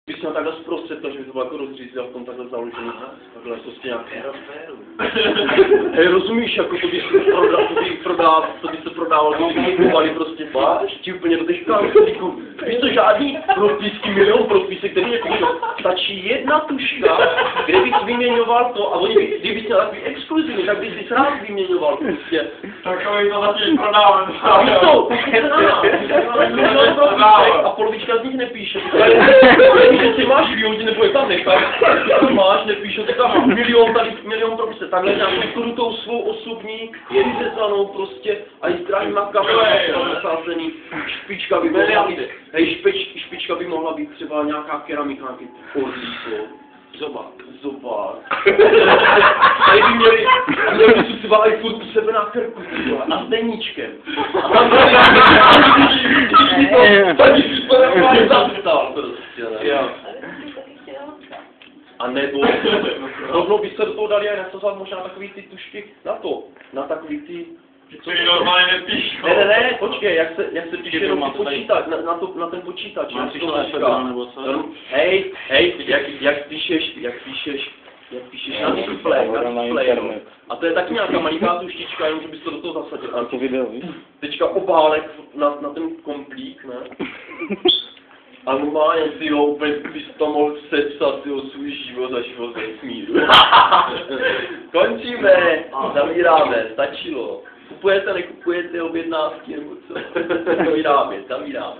Když jsem takhle zprostřed, takže by to bylo jako rozřízl v tom takhle založený, takhle prostě nějaké. Hej, rozumíš, jako to by se prodával, to by kupovali prostě ti úplně do těch škálíků. Víš to, žádný profíský milion profísek, který je píšou. Stačí jedna tuška, kde bys vyměňoval to a oni by, kdybys měl takový exkluzivní, tak bys si rád vyměňoval prostě. Takový to zatím prodávám. Víš to, milion profísek a polovička z nich nepíše. Že si máš výhodě, nebo je tam nechat, tam máš, nepíšu, ty tam milion prostě, takhle nějakou tou svou osobní, je vyřezanou prostě, a i s drahýma kamerama nasázený, špička by mohla být, hej, špička by mohla být třeba nějaká keramika, nějaký orlíko, zobák. Tady by měli třeba i furt u sebe na krku, a s deníčkem. A tam tady si to nemáš zastal prostě, ne? A nebo rovnou by se do toho dali aj nasazovat možná takový ty tušky na takový ty... Který normálně nepíšu. Ne, počkej, jak se píše jenom počítač, na ten počítač. Mám přišel efebra, nebo co? Hej, jak píšeš na display. A to je taky nějaká malinká tuštička, jenom že bys to do toho zasadil. A to video, víš? Teďka obálek na ten komplík, ne? A normálně si ho úplně bys tam mohl sepsat svůj život a život vesmíru. Končíme, zavíráme, stačilo. Kupujete, nekupujete objednávky nebo co? Zavíráme.